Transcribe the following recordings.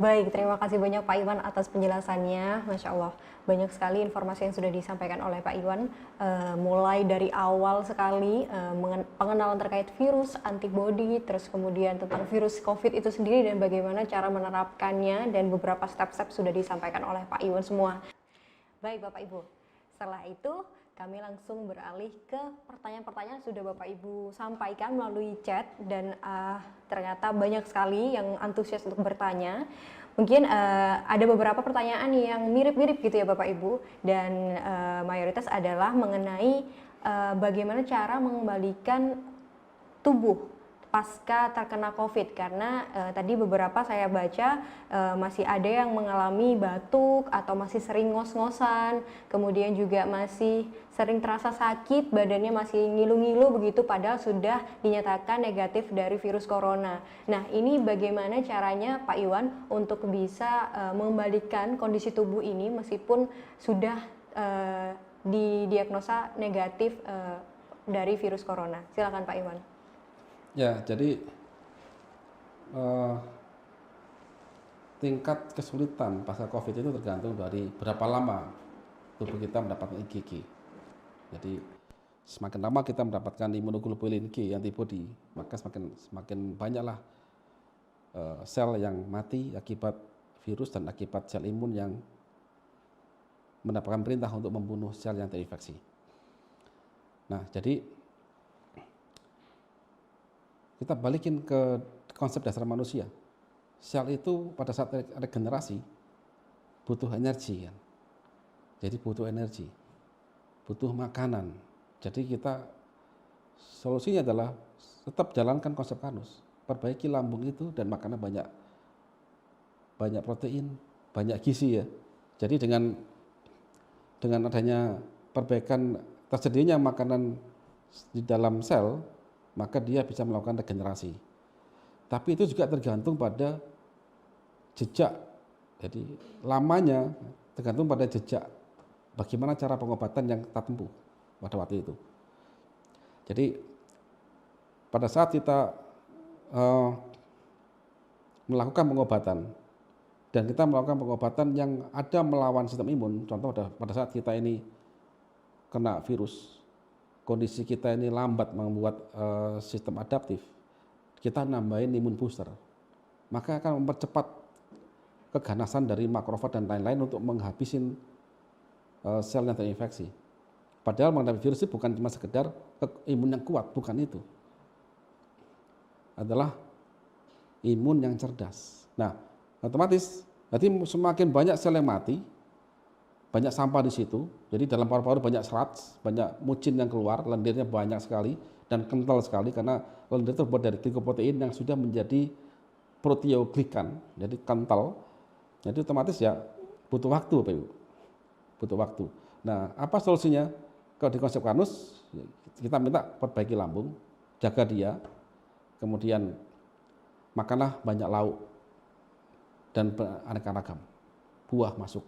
Baik, terima kasih banyak Pak Iwan atas penjelasannya. Masya Allah, banyak sekali informasi yang sudah disampaikan oleh Pak Iwan. Mulai dari awal sekali, pengenalan terkait virus, antibodi, terus kemudian tentang virus COVID itu sendiri dan bagaimana cara menerapkannya, dan beberapa step-step sudah disampaikan oleh Pak Iwan semua. Baik Bapak Ibu, setelah itu kami langsung beralih ke pertanyaan-pertanyaan yang sudah Bapak Ibu sampaikan melalui chat, dan ternyata banyak sekali yang antusias untuk bertanya. Mungkin ada beberapa pertanyaan yang mirip-mirip gitu ya Bapak Ibu, dan mayoritas adalah mengenai bagaimana cara mengembalikan tubuh pasca terkena COVID, karena tadi beberapa saya baca masih ada yang mengalami batuk atau masih sering ngos-ngosan, kemudian juga masih sering terasa sakit, badannya masih ngilu-ngilu begitu padahal sudah dinyatakan negatif dari virus corona. Nah, ini bagaimana caranya Pak Iwan untuk bisa mengembalikan kondisi tubuh ini meskipun sudah didiagnosa negatif dari virus corona? Silakan Pak Iwan. Ya, jadi tingkat kesulitan pasca COVID itu tergantung dari berapa lama tubuh kita mendapatkan IgG. Jadi semakin lama kita mendapatkan imunoglobulin G antibody, maka semakin banyaklah sel yang mati akibat virus dan akibat sel imun yang mendapatkan perintah untuk membunuh sel yang terinfeksi. Nah, jadi kita balikin ke konsep dasar manusia. Sel itu pada saat regenerasi butuh energi kan. Jadi butuh energi, butuh makanan. Jadi kita solusinya adalah tetap jalankan konsep Kanus. Perbaiki lambung itu dan makannya banyak protein, banyak gizi ya. Jadi dengan adanya perbaikan tersedianya makanan di dalam sel, maka dia bisa melakukan regenerasi. Tapi itu juga tergantung pada jejak. Jadi lamanya tergantung pada jejak. Bagaimana cara pengobatan yang kita tempuh pada waktu itu. Jadi pada saat kita melakukan pengobatan dan kita melakukan pengobatan yang ada melawan sistem imun, contoh pada saat kita ini kena virus, kondisi kita ini lambat membuat sistem adaptif, kita nambahin imun booster, maka akan mempercepat keganasan dari makrofag dan lain-lain untuk menghabisin sel yang terinfeksi. Padahal menghadapi virus itu bukan cuma sekedar imun yang kuat, bukan itu. Adalah imun yang cerdas. Nah, otomatis nanti semakin banyak sel yang mati, banyak sampah di situ. Jadi dalam paru-paru banyak serat, banyak mucin yang keluar, lendirnya banyak sekali dan kental sekali karena lendir terbuat dari glikoprotein yang sudah menjadi proteoglikan, jadi kental. Jadi otomatis ya butuh waktu, Pak Ibu. Butuh waktu. Nah, apa solusinya? Kalau di konsep Kanus, kita minta perbaiki lambung, jaga dia, kemudian makanlah banyak lauk dan aneka ragam, buah masuk.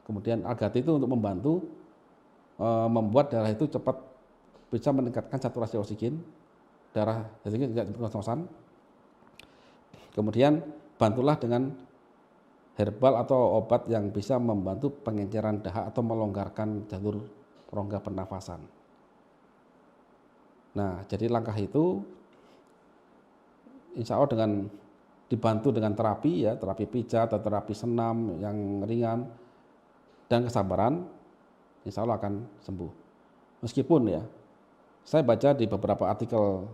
Kemudian Algati itu untuk membantu membuat darah itu cepat bisa meningkatkan saturasi oksigen, darah jadi tidak ngos-ngosan. Kemudian bantulah dengan herbal atau obat yang bisa membantu pengenceran dahak atau melonggarkan jalur rongga pernafasan. Nah, jadi langkah itu insya Allah dengan dibantu dengan terapi ya, terapi pijat atau terapi senam yang ringan dan kesabaran, insya Allah akan sembuh. Meskipun ya, saya baca di beberapa artikel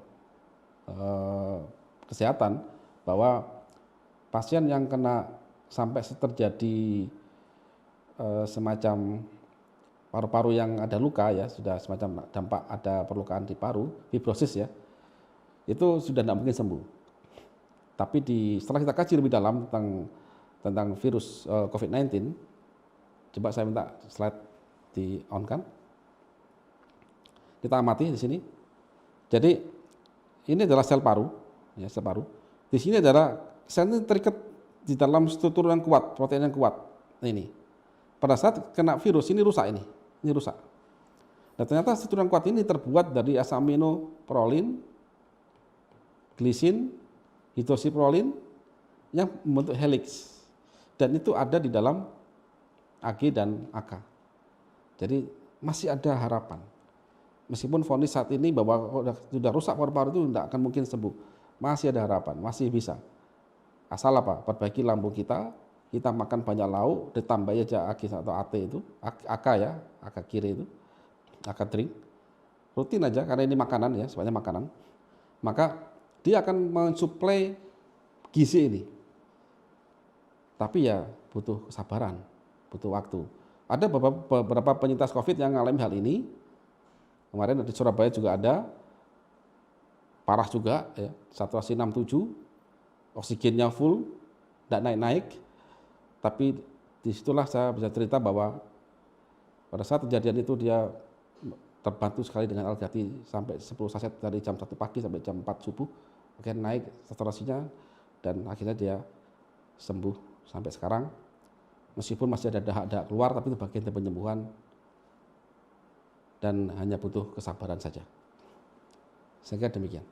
kesehatan bahwa pasien yang kena sampai terjadi semacam paru-paru yang ada luka ya, sudah semacam dampak ada perlukaan di paru, fibrosis ya, itu sudah tidak mungkin sembuh. Tapi setelah kita kaji lebih dalam tentang virus COVID-19, coba saya minta slide di on kan. Kita amati di sini. Jadi ini adalah sel paru, ya sel paru. Di sini adalah sel ini terikat di dalam struktur yang kuat, protein yang kuat. Nah, ini pada saat kena virus ini rusak ini rusak. Nah, ternyata struktur yang kuat ini terbuat dari asam amino prolin, glisin, hidroksiprolin yang membentuk helix. dan itu ada di dalam AG dan AK. Jadi masih ada harapan. Meskipun vonis saat ini bahwa sudah rusak paru-paru itu tidak akan mungkin sembuh, masih ada harapan, masih bisa. Asal apa? Perbaiki lambung kita makan banyak lauk, ditambah aja AG atau AT itu, AK ya, AK kiri itu, AK drink, rutin aja karena ini makanan ya, semuanya makanan. Maka dia akan mensuplai gizi ini. Tapi ya butuh kesabaran, butuh waktu. Ada beberapa penyintas COVID yang mengalami hal ini. Kemarin di Surabaya juga ada, parah juga, ya, saturasi 67, oksigennya full, tidak naik-naik. Tapi disitulah saya bisa cerita bahwa pada saat kejadian itu dia terbantu sekali dengan Algati sampai 10 saset dari jam 1 pagi sampai jam 4 subuh, akhirnya naik saturasinya dan akhirnya dia sembuh sampai sekarang. Meskipun masih ada dahak-dahak keluar, tapi itu bagian dari penyembuhan dan hanya butuh kesabaran saja. Saya kira demikian.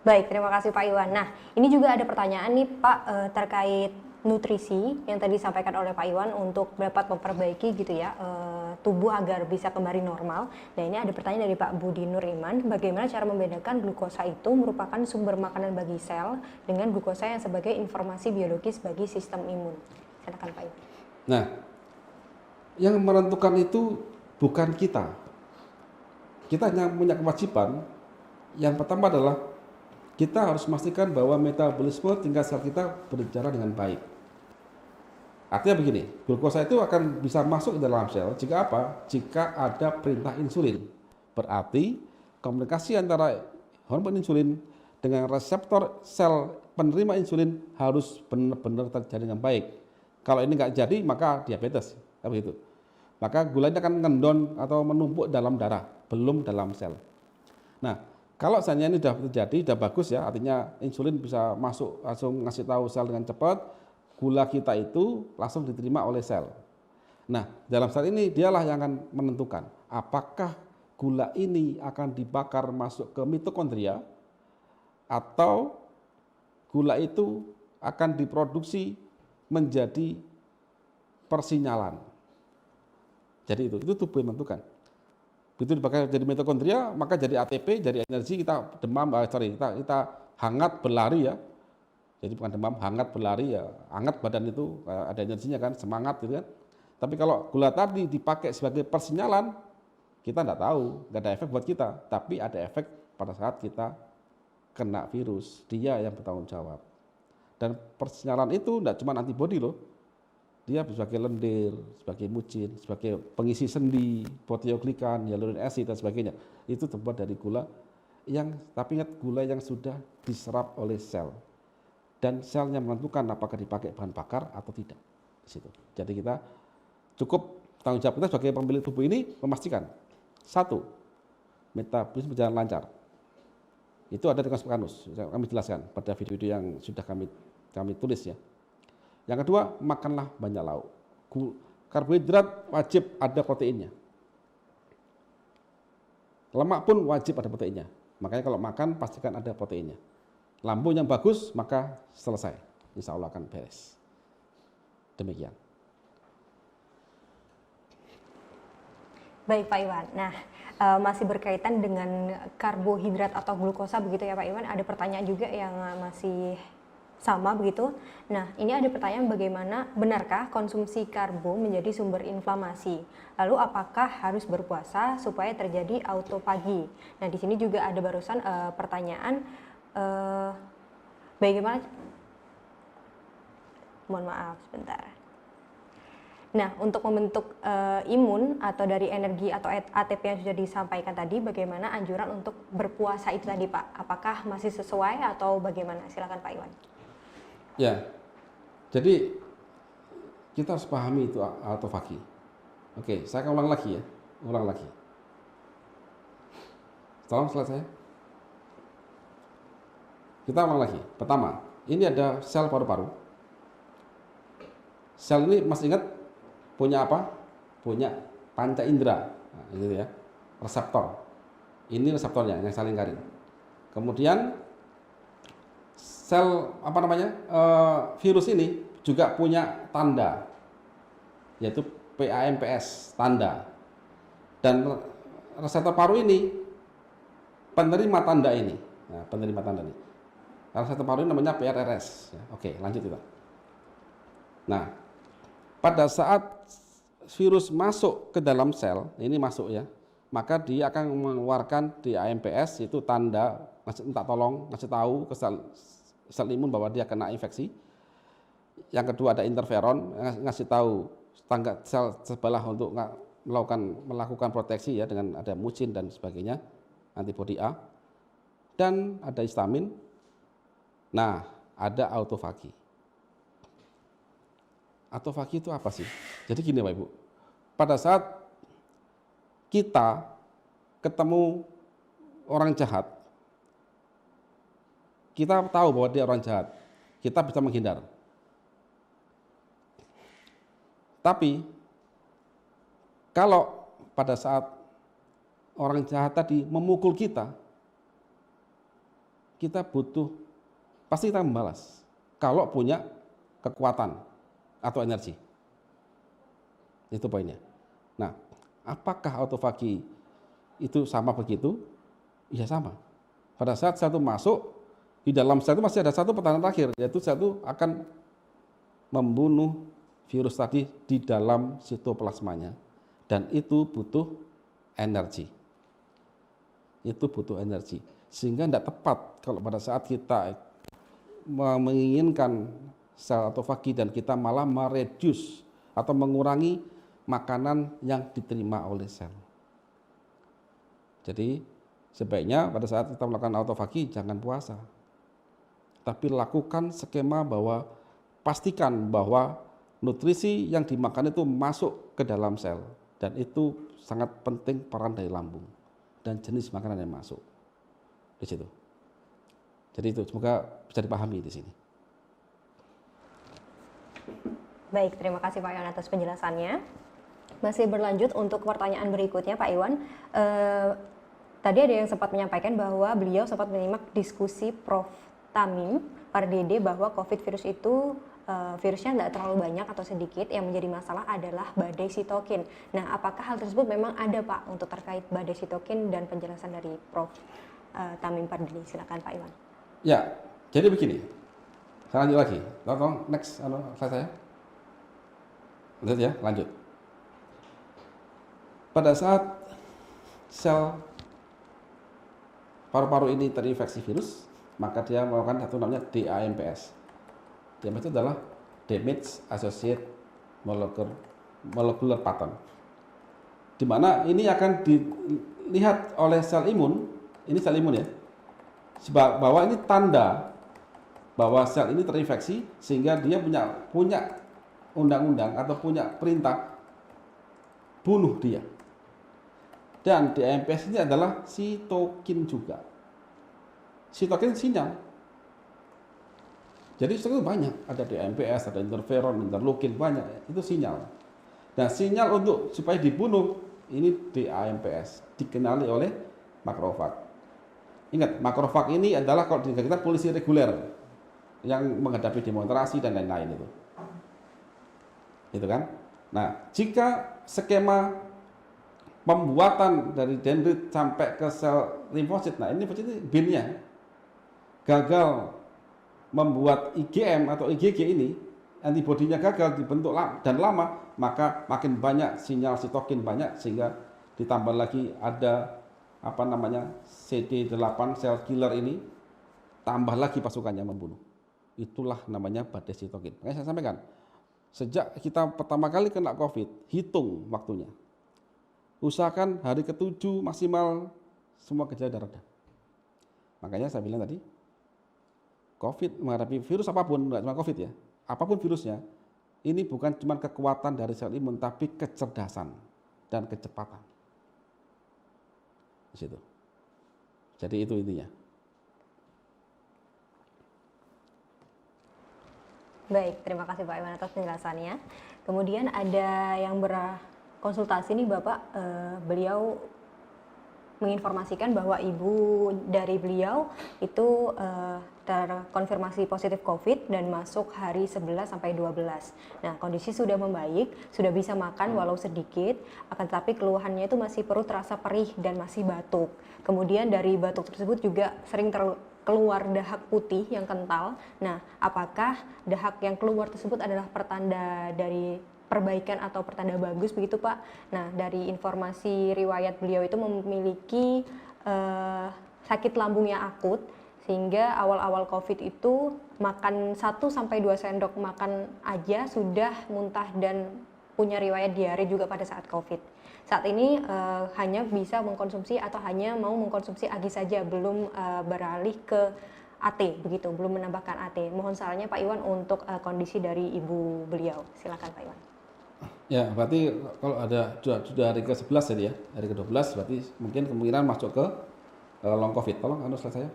Baik, terima kasih Pak Iwan. Nah, ini juga ada pertanyaan nih Pak terkait nutrisi yang tadi disampaikan oleh Pak Iwan untuk dapat memperbaiki gitu ya tubuh agar bisa kembali normal. Nah, ini ada pertanyaan dari Pak Budi Nur Iman, bagaimana cara membedakan glukosa itu merupakan sumber makanan bagi sel dengan glukosa yang sebagai informasi biologis bagi sistem imun. Silakan Pak Iwan. Nah, yang menentukan itu bukan kita. Kita hanya punya kewajiban. Yang pertama adalah kita harus memastikan bahwa metabolisme tingkat sel kita berjalan dengan baik. Artinya begini, glukosa itu akan bisa masuk ke dalam sel jika apa? Jika ada perintah insulin. Berarti komunikasi antara hormon insulin dengan reseptor sel penerima insulin harus benar-benar terjadi dengan baik. Kalau ini nggak jadi, maka diabetes. Begitu. Maka gula ini akan ngendon atau menumpuk dalam darah, belum dalam sel. Nah, kalau seandainya ini sudah terjadi, sudah bagus ya, artinya insulin bisa masuk langsung ngasih tahu sel dengan cepat, gula kita itu langsung diterima oleh sel. Nah, dalam sel ini dialah yang akan menentukan apakah gula ini akan dibakar masuk ke mitokondria atau gula itu akan diproduksi menjadi persinyalan. Jadi itu tubuh yang menentukan. Begitu dibakar jadi mitokondria, maka jadi ATP, jadi energi, kita demam, kita hangat berlari ya. Jadi bukan demam, hangat berlari ya. Hangat badan itu ada energinya kan, semangat gitu kan. Tapi kalau gula tadi dipakai sebagai persinyalan, kita enggak tahu, enggak ada efek buat kita. Tapi ada efek pada saat kita kena virus, dia yang bertanggung jawab. Dan persinyalan itu enggak cuma antibodi loh. Dia sebagai lendir, sebagai mucin, sebagai pengisi sendi, proteoglikan, hyaluronik acid dan sebagainya. Itu terbuat dari gula yang, tapi ingat, gula yang sudah diserap oleh sel. Dan selnya menentukan apakah dipakai bahan bakar atau tidak. Di situ. Jadi kita cukup tanggung jawab kita sebagai pemilik tubuh ini memastikan, satu, metabolisme berjalan lancar. Itu ada di kanus, kami jelaskan pada video-video yang sudah kami tulis ya. Yang kedua, makanlah banyak lauk. Karbohidrat wajib ada proteinnya. Lemak pun wajib ada proteinnya. Makanya kalau makan pastikan ada proteinnya. Lambung yang bagus, maka selesai. Insya Allah akan beres. Demikian. Baik Pak Iwan. Nah, masih berkaitan dengan karbohidrat atau glukosa begitu ya Pak Iwan. Ada pertanyaan juga yang masih sama begitu. Nah, ini ada pertanyaan, bagaimana benarkah konsumsi karbo menjadi sumber inflamasi? Lalu apakah harus berpuasa supaya terjadi autofagi? Nah, di sini juga ada barusan pertanyaan bagaimana? Mohon maaf sebentar. Nah, untuk membentuk imun atau dari energi atau ATP yang sudah disampaikan tadi, bagaimana anjuran untuk berpuasa itu tadi Pak? Apakah masih sesuai atau bagaimana? Silakan Pak Iwan. Ya, jadi kita harus pahami itu autofagi. Oke, saya akan ulang lagi ya, ulang lagi. Tolong slide saya. Kita ulang lagi. Pertama, ini ada sel paru-paru. Sel ini masih ingat punya apa? Punya panca indera, nah, gitu ya, reseptor. Ini reseptornya yang saling lingkarin. Kemudian sel apa namanya virus ini juga punya tanda, yaitu PAMPS tanda, dan reseptor paru ini penerima tanda ini. Nah, penerima tanda ini. Reseptor paru ini namanya PRRS. Ya, oke, lanjut kita. Nah, pada saat virus masuk ke dalam sel, ini masuk ya, maka dia akan mengeluarkan di AMPS itu tanda minta tolong ngasih tahu ke sel imun bahwa dia kena infeksi. Yang kedua ada interferon ngasih tahu tangga sel sebelah untuk melakukan proteksi ya dengan ada mucin dan sebagainya, antibodi A, dan ada histamin. Nah, ada autofagi. Autofagi itu apa sih? Jadi gini Bapak Ibu, pada saat kita ketemu orang jahat, kita tahu bahwa dia orang jahat, kita bisa menghindar. Tapi kalau pada saat orang jahat tadi memukul kita pasti kita membalas kalau punya kekuatan atau energi. Itu poinnya. Nah, apakah autofagi itu sama begitu? Ya sama. Pada saat sel itu masuk, di dalam sel itu masih ada satu pertahanan terakhir, yaitu sel itu akan membunuh virus tadi di dalam sitoplasmanya. Dan itu butuh energi. Itu butuh energi. Sehingga tidak tepat kalau pada saat kita menginginkan sel autofagi dan kita malah mereduce atau mengurangi makanan yang diterima oleh sel. Jadi sebaiknya pada saat kita melakukan autofagi jangan puasa. Tapi lakukan skema bahwa pastikan bahwa nutrisi yang dimakan itu masuk ke dalam sel dan itu sangat penting peran dari lambung dan jenis makanan yang masuk di situ. Jadi itu semoga bisa dipahami di sini. Baik, terima kasih Pak Iwan atas penjelasannya. Masih berlanjut untuk pertanyaan berikutnya Pak Iwan. Tadi ada yang sempat menyampaikan bahwa beliau sempat menyimak diskusi Prof. Tamim Pardede bahwa COVID virus itu virusnya tidak terlalu banyak atau sedikit, yang menjadi masalah adalah badai sitokin. Nah, apakah hal tersebut memang ada Pak untuk terkait badai sitokin dan penjelasan dari Prof. Tamim Pardede? Silakan Pak Iwan. Ya, jadi begini. Saya lanjut lagi. Tolong next slide saya. Lanjut ya, lanjut. Pada saat sel paru-paru ini terinfeksi virus, maka dia melakukan satu namanya DAMPS. DAMPS itu adalah Damage Associated Molecular Pattern. Di mana ini akan dilihat oleh sel imun, ini sel imun ya, bahwa ini tanda bahwa sel ini terinfeksi sehingga dia punya undang-undang atau punya perintah bunuh dia. Dan DAMPS ini adalah sitokin juga. Sitokin sinyal. Jadi itu banyak, ada DAMPS, ada interferon, interleukin, banyak, itu sinyal. Dan sinyal untuk supaya dibunuh ini DAMPS dikenali oleh makrofag. Ingat, makrofag ini adalah kalau di kita polisi reguler yang menghadapi demonstrasi dan lain-lain itu. Itu kan? Nah, jika skema pembuatan dari dendrit sampai ke sel limfosit, nah ini bin-nya gagal membuat IgM atau IgG ini, antibodinya gagal dibentuk dan lama, maka makin banyak sinyal sitokin banyak sehingga ditambah lagi ada CD8 sel killer ini, tambah lagi pasukannya membunuh. Itulah namanya badai sitokin. Makanya saya sampaikan, sejak kita pertama kali kena COVID, hitung waktunya. Usahakan hari ke-7 maksimal semua gejala reda. Makanya saya bilang tadi, COVID menghadapi virus apapun, nggak cuma COVID ya, apapun virusnya, ini bukan cuma kekuatan dari sel imun, tapi kecerdasan dan kecepatan. Di situ. Jadi itu intinya. Baik, terima kasih Pak Iwan atas penjelasannya. Kemudian ada yang berkonsultasi nih Bapak, beliau menginformasikan bahwa ibu dari beliau itu terkonfirmasi positif COVID dan masuk hari 11 sampai 12. Nah, kondisi sudah membaik, sudah bisa makan walau sedikit, akan tetapi keluhannya itu masih perut terasa perih dan masih batuk. Kemudian dari batuk tersebut juga sering keluar dahak putih yang kental. Nah, apakah dahak yang keluar tersebut adalah pertanda dari perbaikan atau pertanda bagus begitu Pak? Nah, dari informasi riwayat beliau itu memiliki sakit lambung yang akut, sehingga awal-awal COVID itu makan 1-2 sendok makan aja sudah muntah dan punya riwayat diare juga pada saat COVID. Saat ini hanya bisa mengkonsumsi atau hanya mau mengkonsumsi AGI saja, belum beralih ke AT begitu, belum menambahkan AT. Mohon sarannya Pak Iwan untuk kondisi dari ibu beliau. Silakan Pak Iwan. Ya, berarti kalau ada sudah hari ke-11 jadi ya, hari ke-12 berarti mungkin kemungkinan masuk ke long COVID. Tolong anu slide saya.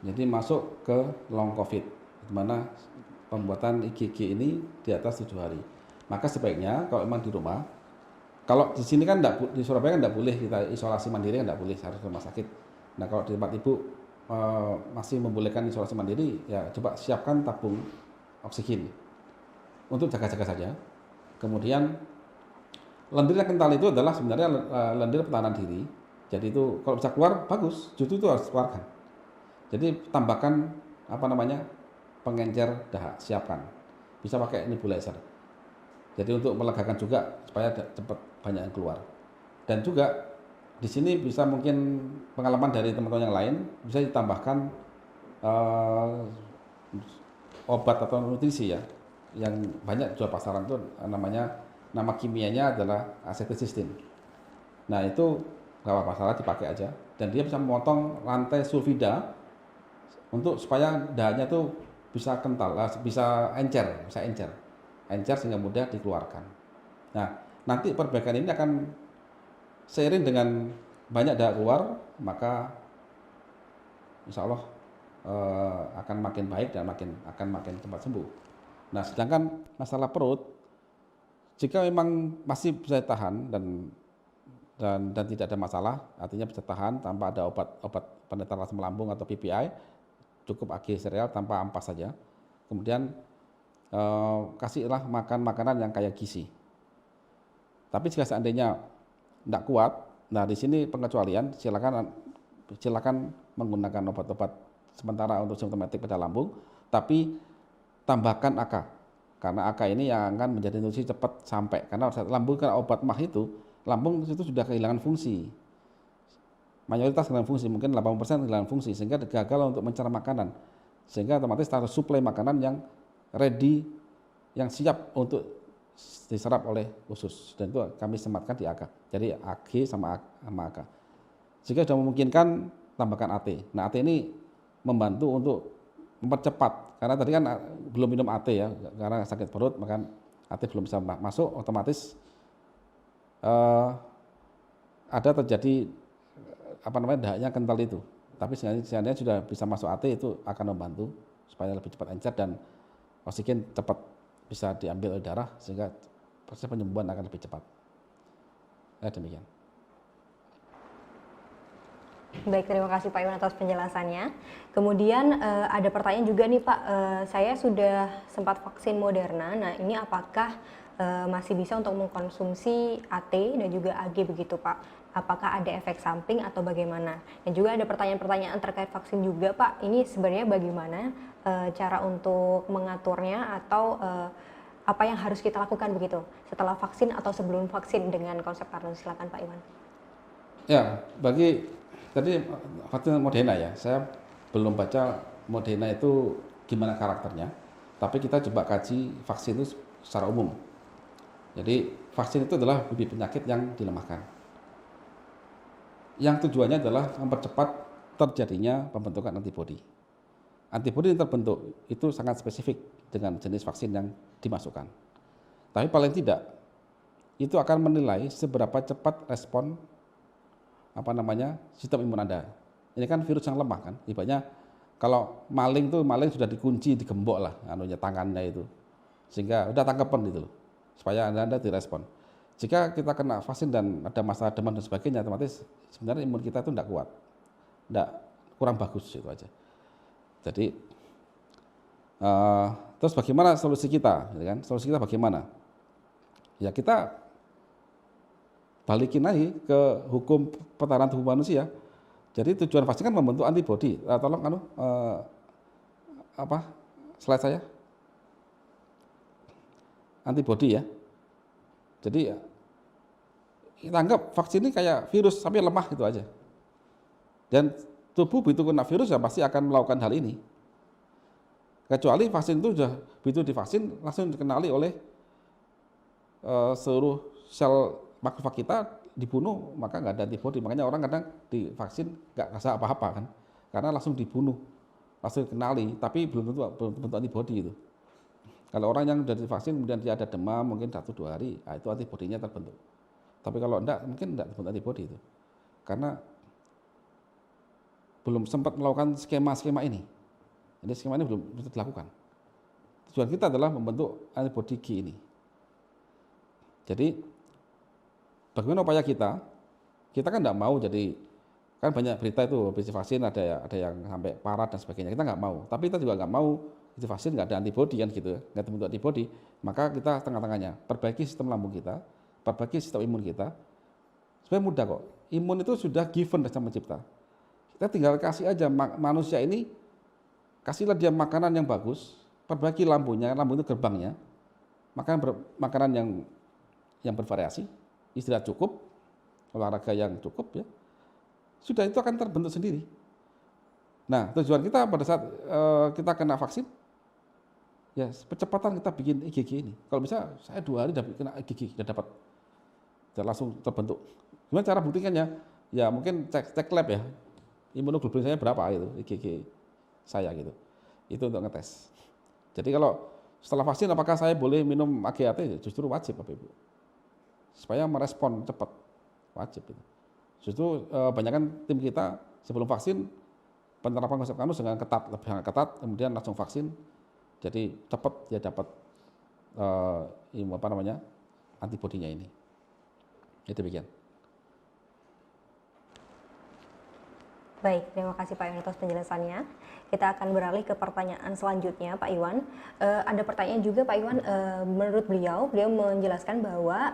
Jadi masuk ke long COVID, di mana pembuatan IgG ini di atas 7 hari. Maka sebaiknya kalau memang di rumah, kalau di sini kan di Surabaya kan tidak boleh kita isolasi mandiri, kan tidak boleh, harus ke rumah sakit. Nah kalau di tempat ibu masih membolehkan isolasi mandiri, ya coba siapkan tabung oksigen untuk jaga-jaga saja. Kemudian lendir yang kental itu adalah sebenarnya lendir pertahanan diri. Jadi itu kalau bisa keluar bagus, justru itu harus keluarkan. Jadi tambahkan pengencer dahak, siapkan. Bisa pakai nebulizer. Jadi untuk melegakan juga supaya cepat banyak yang keluar. Dan juga di sini bisa mungkin pengalaman dari teman-teman yang lain bisa ditambahkan obat atau nutrisi ya, yang banyak jual pasaran itu nama kimianya adalah acetylcysteine. Nah itu nggak apa-apa, salah dipakai aja, dan dia bisa memotong rantai sulfida untuk supaya dahaknya tuh bisa kental, bisa encer sehingga mudah dikeluarkan. Nah nanti perbaikan ini akan seiring dengan banyak dahak keluar, maka insya Allah akan makin baik dan akan makin cepat sembuh. Nah, sedangkan masalah perut, jika memang masih bisa tahan dan tidak ada masalah, artinya bisa tahan tanpa ada obat penetral asam lambung atau PPI, cukup AG sereal tanpa ampas saja. Kemudian kasihlah makan makanan yang kaya gizi. Tapi jika seandainya tidak kuat, nah di sini pengecualian, silakan menggunakan obat-obat sementara untuk simptomatik pada lambung, tapi tambahkan AK, karena AK ini yang akan menjadi nutrisi cepat sampai, karena saat lambung karena obat mah itu, lambung itu sudah kehilangan fungsi, mayoritas kehilangan fungsi, mungkin 80% kehilangan fungsi, sehingga gagal untuk mencerna makanan, sehingga otomatis harus suplai makanan yang ready, yang siap untuk diserap oleh usus, dan itu kami sematkan di AK, jadi AG sama AK. Jika sudah memungkinkan, tambahkan AT. Nah AT ini membantu untuk mempercepat, karena tadi kan belum minum AT ya, karena sakit perut, maka AT belum bisa masuk, otomatis ada terjadi dahaknya kental itu. Tapi seandainya sudah bisa masuk AT, itu akan membantu supaya lebih cepat encer dan oksigen cepat bisa diambil oleh darah, sehingga proses penyembuhan akan lebih cepat. Ya demikian. Baik, terima kasih Pak Iwan atas penjelasannya. Kemudian ada pertanyaan juga nih Pak, saya sudah sempat vaksin Moderna, nah ini apakah masih bisa untuk mengkonsumsi AT dan juga AG begitu Pak? Apakah ada efek samping atau bagaimana? Dan juga ada pertanyaan-pertanyaan terkait vaksin juga Pak, ini sebenarnya bagaimana cara untuk mengaturnya atau apa yang harus kita lakukan begitu setelah vaksin atau sebelum vaksin dengan konsep Karnus? Silakan Pak Iwan. Ya, tadi vaksin Moderna ya, saya belum baca Moderna itu gimana karakternya, tapi kita coba kaji vaksin itu secara umum. Jadi vaksin itu adalah bibit penyakit yang dilemahkan, yang tujuannya adalah mempercepat terjadinya pembentukan antibodi. Antibodi yang terbentuk itu sangat spesifik dengan jenis vaksin yang dimasukkan, tapi paling tidak itu akan menilai seberapa cepat respon sistem imun Anda. Ini kan virus yang lemah kan, ibaratnya kalau maling sudah dikunci, digembok lah tangannya itu, sehingga udah tangkapan gitu loh, supaya Anda direspon. Jika kita kena vaksin dan ada masalah demam dan sebagainya, otomatis sebenarnya imun kita itu tidak kuat, kurang bagus itu aja. Jadi terus bagaimana solusi kita, gitu kan? Solusi kita bagaimana? Ya kita balikin lagi ke hukum pertahanan tubuh manusia. Jadi tujuan vaksin kan membentuk antibodi. Tolong slide saya, antibodi ya. Jadi kita anggap vaksin ini kayak virus tapi lemah gitu aja. Dan tubuh begitu kena virus ya pasti akan melakukan hal ini. Kecuali vaksin itu sudah begitu divaksin langsung dikenali oleh seluruh sel makrofag kita dibunuh, maka nggak ada antibodi. Makanya orang kadang divaksin nggak rasa apa-apa kan, karena langsung dibunuh, langsung dikenali, tapi belum tentu antibodi itu. Kalau orang yang sudah divaksin kemudian dia ada demam mungkin 1-2 hari, nah itu antibodinya terbentuk. Tapi kalau enggak, mungkin enggak terbentuk antibodi itu. Karena belum sempat melakukan skema-skema ini. Jadi skema ini belum dilakukan. Tujuan kita adalah membentuk antibodi G ini. Jadi bagaimana upaya kita? Kita kan enggak mau jadi, kan banyak berita itu habis vaksin ada yang sampai parah dan sebagainya. Kita enggak mau. Tapi kita juga enggak mau vaksin enggak ada antibodi kan gitu, enggak terbentuk antibodi. Maka kita tengah-tengahnya perbaiki sistem lambung kita, perbaiki sistem imun kita. Sebenarnya mudah kok. Imun itu sudah given dari Sang Pencipta. Kita tinggal kasih aja manusia ini, kasihlah dia makanan yang bagus, perbaiki lambungnya, lambung itu gerbangnya, makanan yang bervariasi, istirahat cukup, olahraga yang cukup ya, sudah itu akan terbentuk sendiri. Nah tujuan kita pada saat kita kena vaksin, ya percepatan kita bikin IgG ini. Kalau bisa saya 2 hari udah kena IgG, sudah dapat, sudah langsung terbentuk. Gimana cara buktikannya? Ya mungkin cek lab ya, imunoglobulin saya berapa itu IgG saya gitu. Itu untuk ngetes. Jadi kalau setelah vaksin apakah saya boleh minum AGAT? Justru wajib Bapak Ibu. Supaya merespon cepat. Wajib itu. Justru banyakkan tim kita sebelum vaksin penerapan konsep kanus dengan ketat, lebih ketat, kemudian langsung vaksin. Jadi cepat dia dapat antibodinya ini. Jadi demikian. Baik, terima kasih Pak Iwan atas penjelasannya. Kita akan beralih ke pertanyaan selanjutnya Pak Iwan. Ada pertanyaan juga Pak Iwan, menurut beliau menjelaskan bahwa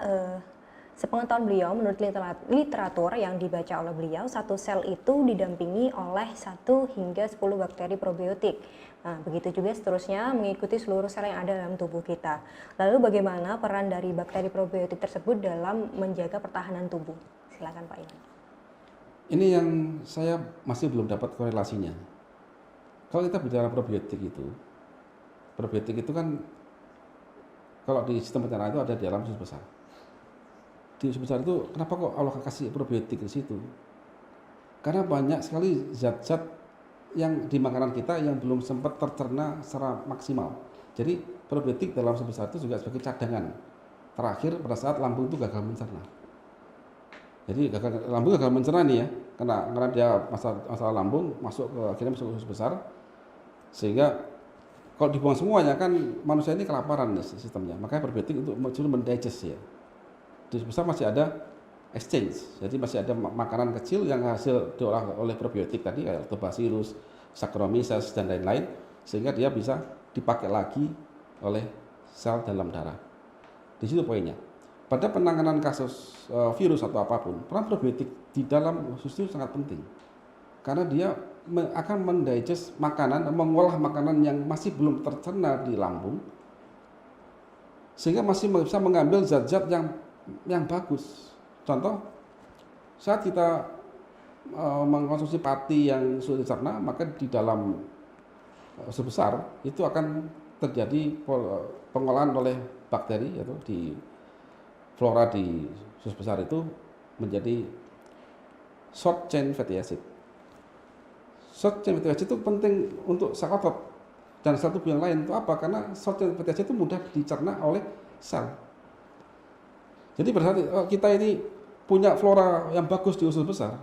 sepengetahuan beliau menurut literatur yang dibaca oleh beliau, satu sel itu didampingi oleh 1 hingga 10 bakteri probiotik. Nah, begitu juga seterusnya mengikuti seluruh sel yang ada dalam tubuh kita. Lalu bagaimana peran dari bakteri probiotik tersebut dalam menjaga pertahanan tubuh? Silakan Pak Iwan. Ini yang saya masih belum dapat korelasinya. Kalau kita bicara probiotik itu kan kalau di sistem pencernaan itu ada di dalam usus besar. Di usus besar itu kenapa kok Allah kasih probiotik di situ? Karena banyak sekali zat-zat yang di makanan kita yang belum sempat tercerna secara maksimal. Jadi probiotik dalam usus besar itu juga sebagai cadangan terakhir pada saat lambung itu gagal mencerna. Jadi lambung gagal mencerna nih ya, karena dia masalah lambung akhirnya masuk ke usus besar, sehingga kalau dibuang semuanya kan manusia ini kelaparan nih sistemnya, makanya probiotik untuk mendigest ya. Di usus besar masih ada exchange, jadi masih ada makanan kecil yang hasil diolah oleh probiotik tadi kayak lactobacillus, Saccharomyces dan lain-lain, sehingga dia bisa dipakai lagi oleh sel dalam darah. Di situ poinnya. Pada penanganan kasus virus atau apapun, peran probiotik di dalam usus itu sangat penting. Karena dia akan mendigest makanan, mengolah makanan yang masih belum tercerna di lambung, sehingga masih bisa mengambil zat-zat yang bagus. Contoh, saat kita mengkonsumsi pati yang sudah dicerna, maka di dalam usus besar itu akan terjadi pengolahan oleh bakteri yaitu di flora di usus besar itu menjadi short chain fatty acid. Short chain fatty acid itu penting untuk sel otot dan sel tubuh yang lain. Itu apa? Karena short chain fatty acid itu mudah dicerna oleh sel. Jadi pada saat kita ini punya flora yang bagus di usus besar,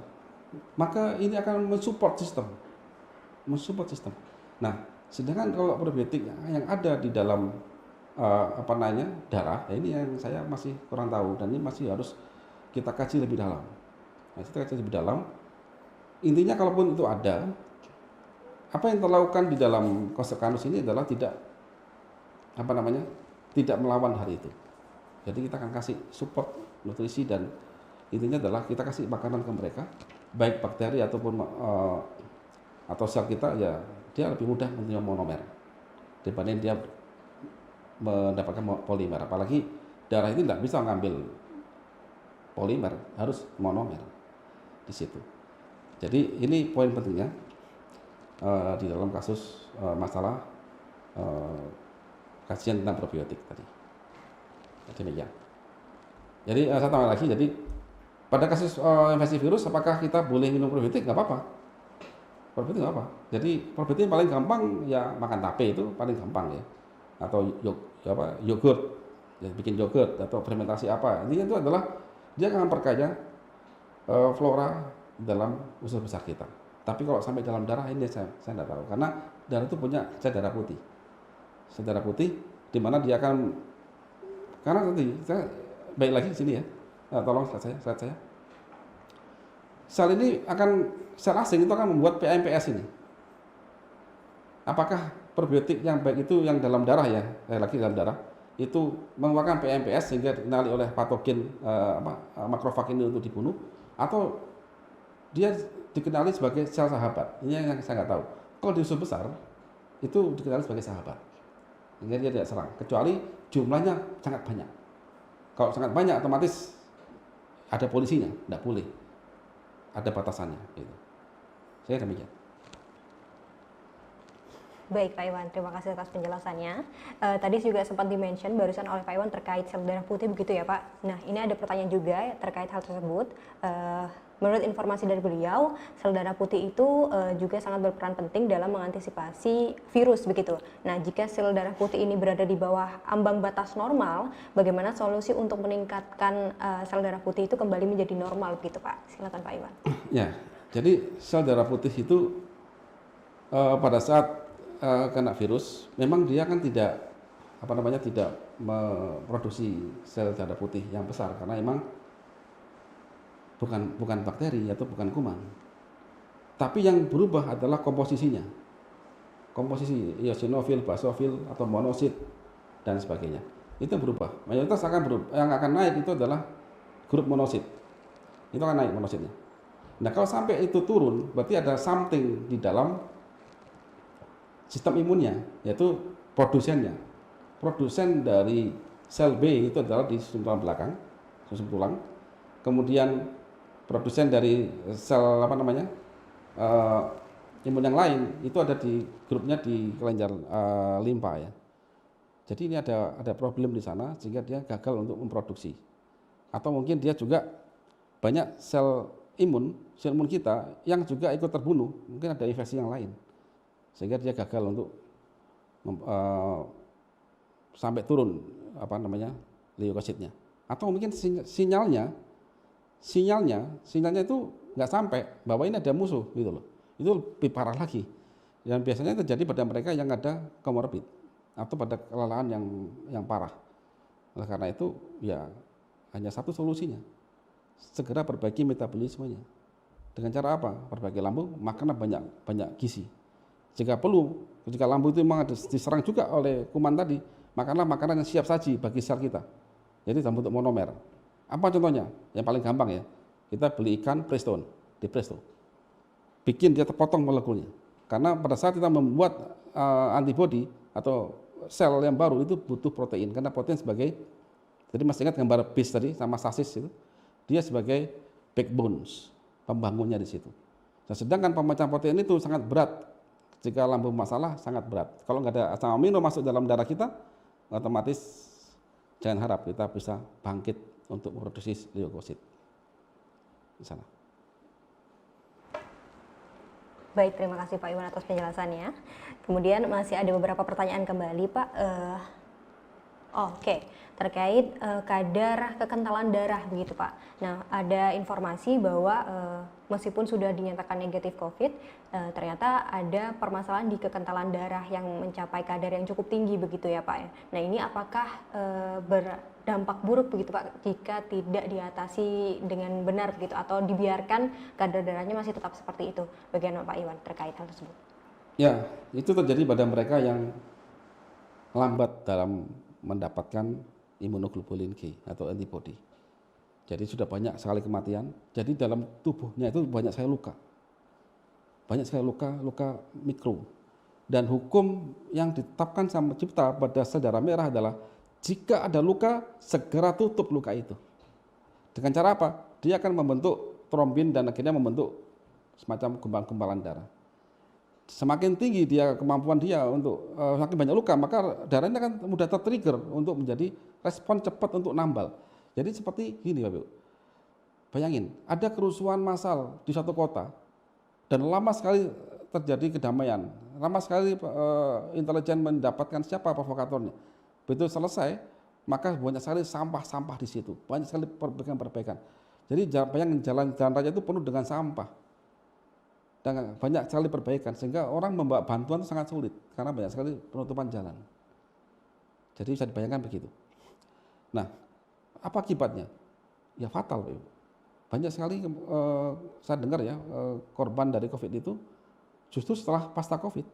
maka ini akan mensupport sistem. Nah, sedangkan kalau probiotik yang ada di dalam darah, ini yang saya masih kurang tahu dan ini masih harus kita kaji lebih dalam. Intinya kalaupun itu ada, apa yang terlakukan di dalam konsep kanus ini adalah tidak tidak melawan hal itu. Jadi kita akan kasih support nutrisi dan intinya adalah kita kasih makanan ke mereka, baik bakteri ataupun atau sel kita, ya dia lebih mudah menerima monomer dibanding dia mendapatkan polimer. Apalagi darah itu tidak bisa mengambil polimer, harus monomer di situ. Jadi ini poin pentingnya di dalam kasus masalah kajian tentang probiotik tadi. Demikian. Jadi saya tambah lagi, jadi pada kasus infeksi virus, apakah kita boleh minum probiotik? Nggak apa-apa. Probiotik nggak apa. Jadi probiotik yang paling gampang ya makan tape, itu paling gampang ya. Atau yogurt, ya, bikin yogurt atau fermentasi apa. Intinya itu adalah dia akan memperkaya flora dalam usus besar kita. Tapi kalau sampai dalam darah ini saya tidak tahu, karena darah itu punya sel darah putih. Sel darah putih di mana dia akan, karena nanti saya baik lagi di sini ya. Nah, tolong slide saya. Sel ini sel asing itu akan membuat PMPS ini. Apakah probiotik yang baik itu yang dalam darah ya, lagi dalam darah, itu mengeluarkan PMPS sehingga dikenali oleh patogen makrofag ini untuk dibunuh, atau dia dikenali sebagai sel sahabat? Ini yang saya nggak tahu. Kalau di usus besar itu dikenali sebagai sahabat, sehingga dia tidak serang, kecuali jumlahnya sangat banyak. Kalau sangat banyak otomatis ada polisinya, tidak boleh, ada batasannya. Gitu. Saya demikian. Baik Pak Iwan, terima kasih atas penjelasannya. Tadi juga sempat di-mention barusan oleh Pak Iwan terkait sel darah putih begitu ya Pak. Nah ini ada pertanyaan juga terkait hal tersebut. Menurut informasi dari beliau, sel darah putih itu juga sangat berperan penting dalam mengantisipasi virus begitu. Nah jika sel darah putih ini berada di bawah ambang batas normal, bagaimana solusi untuk meningkatkan sel darah putih itu kembali menjadi normal begitu Pak? Silakan Pak Iwan. Ya, jadi sel darah putih itu pada saat kena virus, memang dia kan tidak tidak memproduksi sel darah putih yang besar, karena memang bukan bakteri atau bukan kuman. Tapi yang berubah adalah komposisinya. Komposisi eosinofil, basofil atau monosit dan sebagainya. Itu berubah. Mayoritas akan berubah. Yang akan naik itu adalah grup monosit. Itu akan naik monositnya. Nah, kalau sampai itu turun, berarti ada something di dalam sistem imunnya, yaitu produsennya. Produsen dari sel B itu adalah di susun tulang belakang, susun tulang. Kemudian produsen dari sel imun yang lain itu ada di grupnya di kelenjar limpa ya. Jadi ini ada problem di sana sehingga dia gagal untuk memproduksi. Atau mungkin dia juga banyak sel imun kita yang juga ikut terbunuh, mungkin ada infeksi yang lain. Sehingga dia gagal untuk sampai turun leukositnya. Atau mungkin sinyalnya itu nggak sampai bahwa ini ada musuh gitu loh. Itu lebih parah lagi. Dan biasanya terjadi pada mereka yang ada komorbid atau pada kelelahan yang parah. Oleh karena itu ya hanya satu solusinya. Segera perbaiki metabolismenya. Dengan cara apa? Perbaiki lambung, makanlah banyak gizi. Jika perlu, jika lambung itu memang diserang juga oleh kuman tadi, makanlah makanan yang siap saji bagi sel kita. Jadi dalam bentuk monomer. Apa contohnya? Yang paling gampang ya, kita beli ikan presto, di presto. Bikin dia terpotong molekulnya. Karena pada saat kita membuat antibodi atau sel yang baru itu butuh protein. Karena protein sebagai, jadi masih ingat gambar bis tadi sama sasis itu, dia sebagai backbones, pembangunnya di situ. Nah, sedangkan pemecahan protein itu sangat berat. Jika lambung masalah sangat berat. Kalau nggak ada asam amino masuk dalam darah kita, otomatis jangan harap kita bisa bangkit untuk memproduksi leukosit di sana. Baik, terima kasih Pak Iwan atas penjelasannya. Kemudian masih ada beberapa pertanyaan kembali Pak. Oke, terkait kadar kekentalan darah begitu Pak. Nah, ada informasi bahwa meskipun sudah dinyatakan negatif COVID, ternyata ada permasalahan di kekentalan darah yang mencapai kadar yang cukup tinggi begitu ya Pak ya. Nah, ini apakah berdampak buruk begitu Pak jika tidak diatasi dengan benar begitu atau dibiarkan kadar darahnya masih tetap seperti itu? Bagaimana Pak Iwan terkait hal tersebut? Ya, itu terjadi pada mereka yang lambat dalam mendapatkan imunoglobulin G atau antibody. Jadi sudah banyak sekali kematian. Jadi dalam tubuhnya itu banyak sekali luka. Banyak sekali luka mikro. Dan hukum yang ditetapkan sama cipta pada sel darah merah adalah jika ada luka, segera tutup luka itu. Dengan cara apa? Dia akan membentuk trombin dan akhirnya membentuk semacam gumpalan darah. Semakin tinggi dia kemampuan dia untuk semakin banyak luka, maka darahnya akan mudah tertrigger untuk menjadi respon cepat untuk nambal. Jadi seperti gini Bapak Ibu. Bayangin, ada kerusuhan massal di suatu kota dan lama sekali terjadi kedamaian. Lama sekali intelijen mendapatkan siapa provokatornya. Begitu selesai, maka banyak sekali sampah-sampah di situ. Banyak sekali perbaikan-perbaikan. Jadi bayangin jalan raya itu penuh dengan sampah. Dan banyak sekali perbaikan sehingga orang membawa bantuan itu sangat sulit karena banyak sekali penutupan jalan. Jadi bisa dibayangkan begitu. Nah, apa akibatnya? Ya fatal, Pak Ibu. Banyak sekali saya dengar ya korban dari COVID itu justru setelah pasca COVID.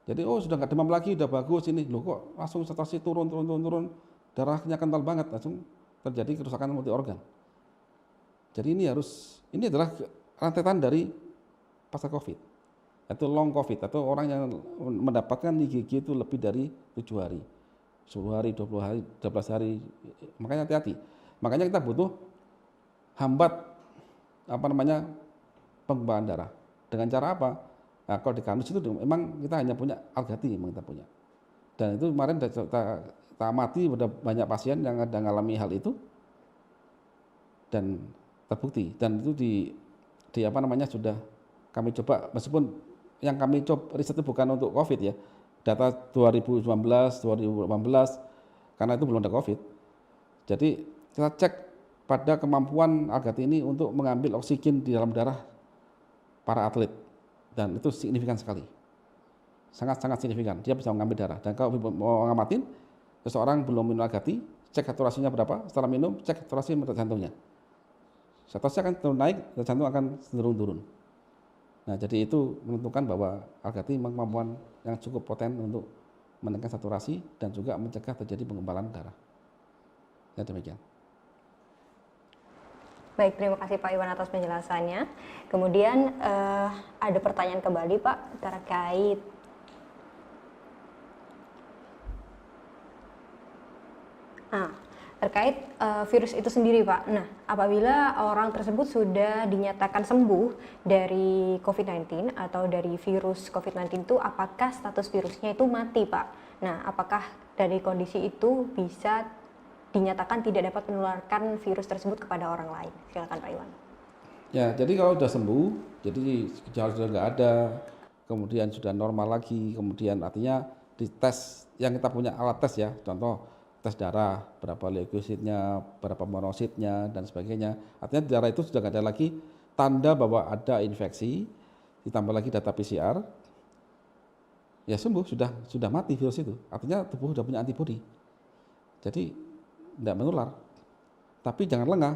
Jadi sudah nggak demam lagi, udah bagus ini, loh kok langsung saturasi turun, darahnya kental banget, langsung terjadi kerusakan multi organ. Jadi ini adalah rentetan dari pasca COVID, atau long COVID, atau orang yang mendapatkan IgG itu lebih dari 7 hari, 10 hari, 20 hari, 12 hari, makanya hati-hati. Makanya kita butuh hambat penggumpalan darah. Dengan cara apa? Nah, kalau di kanus itu memang kita hanya punya Algati, memang kita punya. Dan itu kemarin kita amati pada banyak pasien yang ada mengalami hal itu dan terbukti. Dan itu sudah kami coba, meskipun yang kami coba riset itu bukan untuk COVID ya, data 2019, 2018, karena itu belum ada COVID. Jadi kita cek pada kemampuan Algati ini untuk mengambil oksigen di dalam darah para atlet, dan itu signifikan sekali, sangat-sangat signifikan. Dia bisa mengambil darah. Dan kalau mau ngamatin, seseorang belum minum Algati, cek saturasinya berapa, setelah minum cek saturasi jantungnya. Saturasi akan terus naik, dan jantung akan cenderung turun. Nah, jadi itu menentukan bahwa Algati memang kemampuan yang cukup poten untuk menekan saturasi dan juga mencegah terjadi penggumpalan darah. Ya, demikian. Baik, terima kasih Pak Iwan atas penjelasannya. Kemudian ada pertanyaan kembali Pak terkait virus itu sendiri Pak. Nah, apabila orang tersebut sudah dinyatakan sembuh dari COVID-19 atau dari virus COVID-19 itu, apakah status virusnya itu mati Pak? Nah, apakah dari kondisi itu bisa dinyatakan tidak dapat menularkan virus tersebut kepada orang lain? Silakan Pak Iwan. Ya, jadi kalau sudah sembuh, jadi gejala sudah nggak ada, kemudian sudah normal lagi, kemudian artinya di tes yang kita punya alat tes ya, contoh tes darah, berapa leukositnya, berapa monositnya dan sebagainya. Artinya di darah itu sudah nggak ada lagi tanda bahwa ada infeksi, ditambah lagi data PCR, ya sembuh, sudah mati virus itu. Artinya tubuh sudah punya antibodi. Jadi tidak menular. Tapi jangan lengah.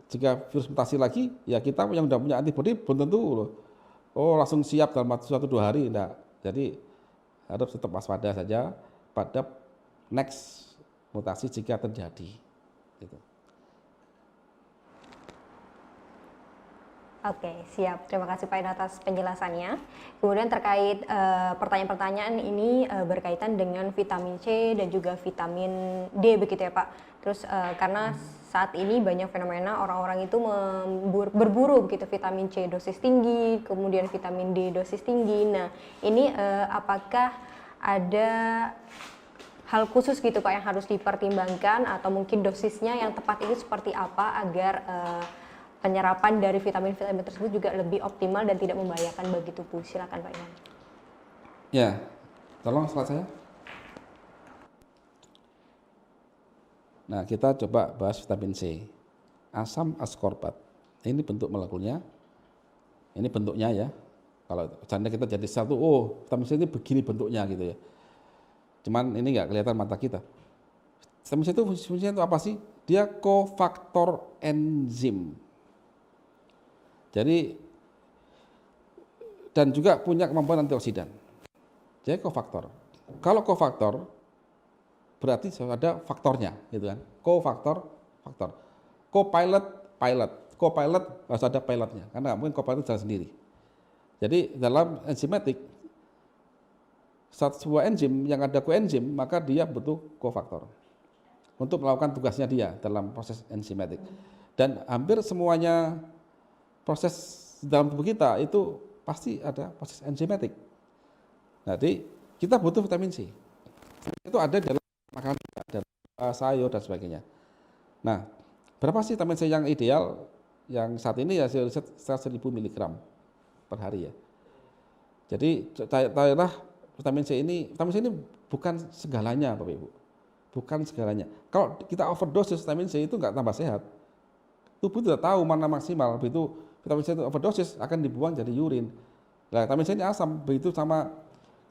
Jika virus mutasi lagi, ya kita yang sudah punya antibodi belum tentu loh. Langsung siap dalam 1-2 hari, enggak. Jadi harus tetap waspada saja pada next mutasi jika terjadi. Gitu. Oke, siap. Terima kasih Pak Iwan atas penjelasannya. Kemudian terkait pertanyaan-pertanyaan ini berkaitan dengan vitamin C dan juga vitamin D begitu ya Pak. Terus karena saat ini banyak fenomena orang-orang itu berburu begitu vitamin C dosis tinggi, kemudian vitamin D dosis tinggi. Nah, ini apakah ada hal khusus gitu Pak yang harus dipertimbangkan atau mungkin dosisnya yang tepat itu seperti apa agar penyerapan dari vitamin-vitamin tersebut juga lebih optimal dan tidak membahayakan bagi tubuh? Silakan Pak Iwan. Ya, tolong slide saya. Nah, kita coba bahas vitamin C. Asam ascorbat. Ini bentuk molekulnya. Ini bentuknya ya. Kalau seandainya kita jadi satu, vitamin C ini begini bentuknya gitu ya. Cuman ini nggak kelihatan mata kita. Vitamin C itu fungsinya itu apa sih? Dia kofaktor enzim. Jadi dan juga punya kemampuan antioksidan. Jadi kofaktor. Kalau kofaktor berarti ada faktornya, gitu kan? Kofaktor, faktor. Co-pilot, pilot. Co-pilot harus ada pilotnya, karena nggak mungkin co-pilot jalan sendiri. Jadi dalam enzimatik, sebuah enzim yang ada koenzim, maka dia butuh kofaktor untuk melakukan tugasnya dia dalam proses enzimatik. Dan hampir semuanya proses dalam tubuh kita itu pasti ada proses enzimatik. Jadi kita butuh vitamin C. Itu ada dalam makanan, dalam sayur dan sebagainya. Nah, berapa sih vitamin C yang ideal? Yang saat ini ya riset 1000 mg per hari ya. Jadi cairan vitamin C ini bukan segalanya Bapak Ibu. Bukan segalanya. Kalau kita overdosis vitamin C itu nggak tambah sehat. Tubuh tidak tahu mana maksimal. Begitu vitamin C itu overdosis akan dibuang jadi urin. Nah, vitamin C ini asam, begitu sama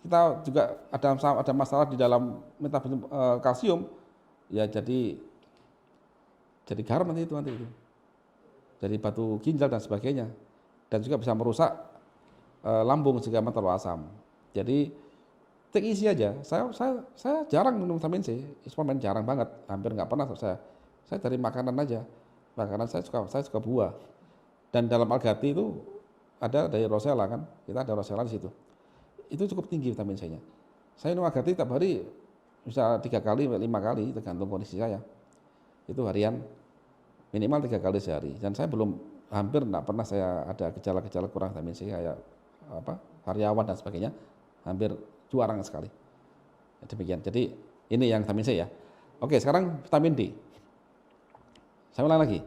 kita juga ada masalah di dalam metabolisme kalsium, ya jadi garam nanti itu. Jadi batu ginjal dan sebagainya. Dan juga bisa merusak lambung jika terlalu asam. Jadi take easy aja. Saya jarang minum vitamin C, suplemen jarang banget, hampir nggak pernah saya dari makanan aja. Makanan saya suka buah. Dan dalam Algati itu ada dari Rosella kan, kita ada Rosella di situ. Itu cukup tinggi vitamin C-nya. Saya minum Algati tiap hari bisa 3 kali, 5 kali tergantung kondisi saya. Itu harian minimal 3 kali sehari. Dan saya hampir nggak pernah saya ada gejala-gejala kurang vitamin C kayak sariawan dan sebagainya, hampir jarang sekali. Demikian. Jadi ini yang vitamin C ya. Oke, sekarang vitamin D. Saya ulang lagi.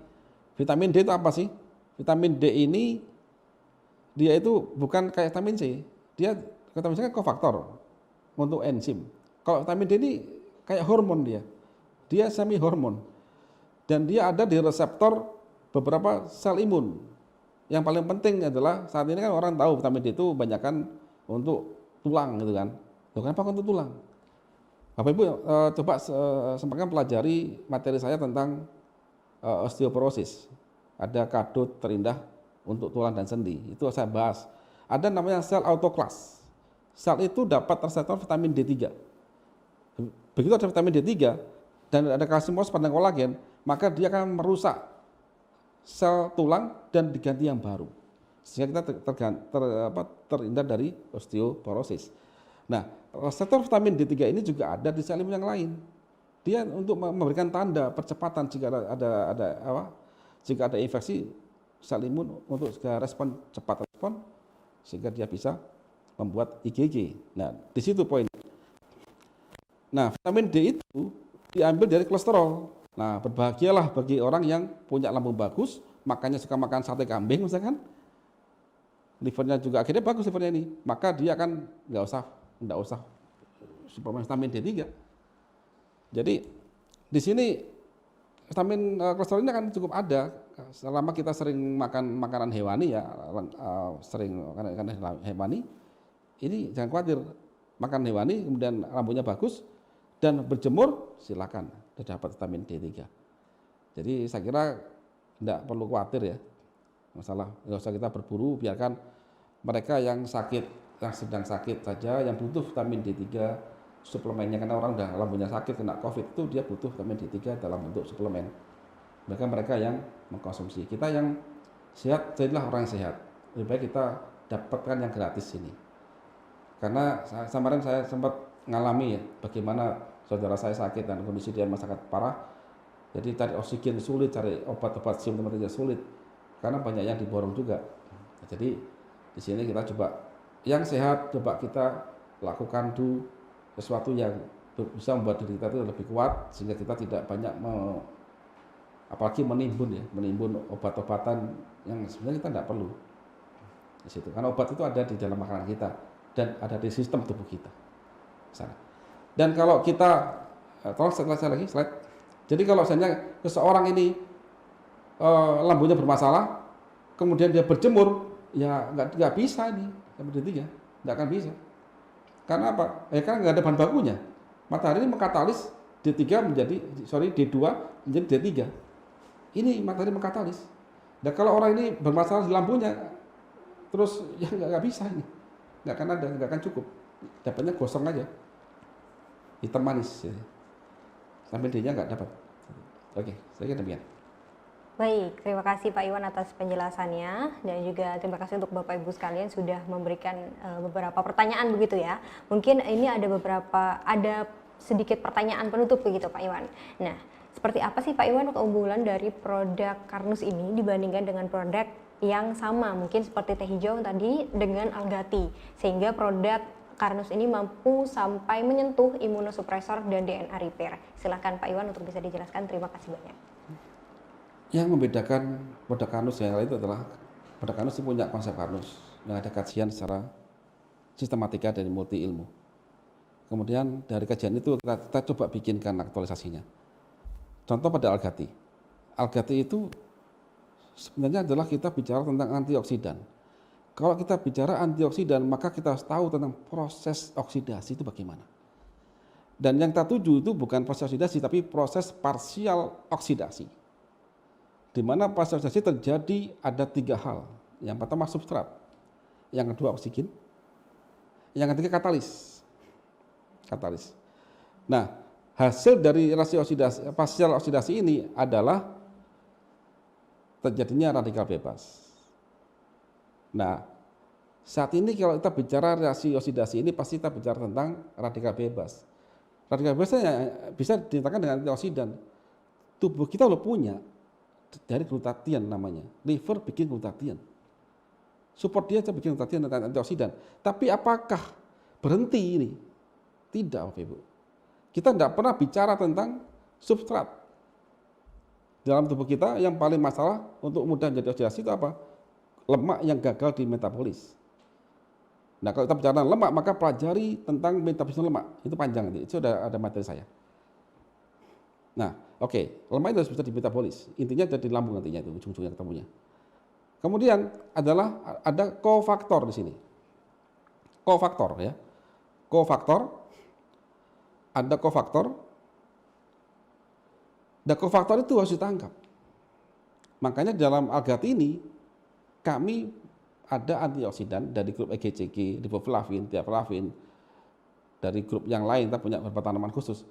Vitamin D itu apa sih? Vitamin D ini dia itu bukan kayak vitamin C. Vitamin C kan kofaktor untuk enzim. Kalau vitamin D ini kayak hormon dia. Dia semi hormon. Dan dia ada di reseptor beberapa sel imun. Yang paling penting adalah saat ini kan orang tahu vitamin D itu banyakkan untuk tulang gitu kan. Kenapa untuk tulang? Bapak Ibu coba sempatkan pelajari materi saya tentang osteoporosis. Ada kadut terindah untuk tulang dan sendi. Itu saya bahas. Ada namanya sel autoklas. Sel itu dapat reseptor vitamin D3. Begitu ada vitamin D3 dan ada kalsium fosfat dan kolagen, maka dia akan merusak sel tulang dan diganti yang baru. Sehingga kita terhindar dari osteoporosis. Nah, reseptor vitamin D3 ini juga ada di sel imun yang lain. Dia untuk memberikan tanda percepatan jika ada infeksi sel imun untuk segera cepat respon sehingga dia bisa membuat IgG. Nah, di situ poin. Nah, vitamin D itu diambil dari kolesterol. Nah, berbahagialah bagi orang yang punya lambung bagus, makanya suka makan sate kambing misalkan. Livernya juga akhirnya bagus livernya ini. Maka dia akan nggak usah suplemen vitamin D3. Jadi di sini vitamin kolesterol ini akan cukup ada selama kita sering makan makanan hewani ya, sering makan hewani. Ini jangan khawatir, makan hewani kemudian lambungnya bagus dan berjemur silakan dapat vitamin D3. Jadi saya kira tidak perlu khawatir ya masalah, nggak usah kita berburu, biarkan mereka yang sakit, yang sedang sakit saja, yang butuh vitamin D3 suplemennya, karena orang udah lambungnya sakit kena COVID itu dia butuh vitamin D3 dalam bentuk suplemen. Mereka yang mengkonsumsi. Kita yang sehat, jadilah orang yang sehat. Lebih baik kita dapatkan yang gratis ini. Karena kemarin saya sempat ngalami ya, bagaimana saudara saya sakit dan kondisi dia sangat parah. Jadi cari oksigen sulit, cari obat-obat simptomatiknya sulit, karena banyak yang diborong juga. Jadi di sini kita coba yang sehat, coba kita lakukan sesuatu yang bisa membuat diri kita itu lebih kuat, sehingga kita tidak banyak apalagi menimbun obat-obatan yang sebenarnya kita tidak perlu di situ. Karena obat itu ada di dalam makanan kita dan ada di sistem tubuh kita. Dan kalau kita, tolong saya lagi slide. Jadi kalau misalnya seseorang ini lambungnya bermasalah, kemudian dia berjemur, ya nggak bisa ini vitamin D3, nggak akan bisa. Karena apa? Karena nggak ada bahan bakunya. Matahari ini mengkatalis D2 menjadi D3. Ini matahari mengkatalis. Dan kalau orang ini bermasalah di lambungnya, terus ya nggak bisa ini, nggak akan ada, nggak akan cukup, dapatnya gosong aja, hitam manis, ya. Sampai D-nya nggak dapat. Oke, saya kira demikian. Baik, terima kasih Pak Iwan atas penjelasannya dan juga terima kasih untuk Bapak Ibu sekalian sudah memberikan beberapa pertanyaan begitu ya. Mungkin ini ada sedikit pertanyaan penutup begitu Pak Iwan. Nah, seperti apa sih Pak Iwan keunggulan dari produk Karnus ini dibandingkan dengan produk yang sama mungkin seperti teh hijau tadi dengan Algati, sehingga produk Karnus ini mampu sampai menyentuh imunosupresor dan DNA repair. Silakan Pak Iwan untuk bisa dijelaskan. Terima kasih banyak. Yang membedakan produk Karnus yang lain itu adalah produk Karnus itu punya konsep Karnus yang ada kajian secara sistematika dan multi ilmu. Kemudian dari kajian itu kita coba bikinkan aktualisasinya. Contoh pada Algati. Algati itu sebenarnya adalah kita bicara tentang antioksidan. Kalau kita bicara antioksidan, maka kita harus tahu tentang proses oksidasi itu bagaimana. Dan yang kita tuju itu bukan proses oksidasi, tapi proses parsial oksidasi. Di mana proses oksidasi terjadi ada 3 hal. Yang pertama substrat, yang kedua oksigen, yang ketiga katalis. Nah, hasil dari rasio oksidasi, parsial oksidasi ini adalah terjadinya radikal bebas. Nah, saat ini kalau kita bicara reaksi oksidasi ini pasti kita bicara tentang radikal bebas. Radikal bebasnya bisa dinyatakan dengan antioksidan. Tubuh kita udah punya dari glutathione namanya. Liver bikin glutathione. Support dia bikin glutathione dan antioksidan. Tapi apakah berhenti ini? Tidak, Bapak Ibu. Kita tidak pernah bicara tentang substrat. Dalam tubuh kita yang paling masalah untuk mudah menjadi oksidasi itu apa? Lemak yang gagal di metabolis. Nah, kalau kita bicara tentang lemak, maka pelajari tentang metabolisme lemak. Itu panjang nanti, itu ada materi saya. Nah, oke, lemak itu harus bisa dimetabolis. Intinya ada di lambung nantinya itu, ujung-ujungnya ketemunya. Kemudian ada kofaktor di sini. Kofaktor ya. Ada kofaktor. Dan kofaktor itu harus ditangkap. Makanya dalam Algati ini kami ada antioksidan dari grup EGCG, riboflavin, tiaflavin, dari grup yang lain kita punya beberapa tanaman khusus.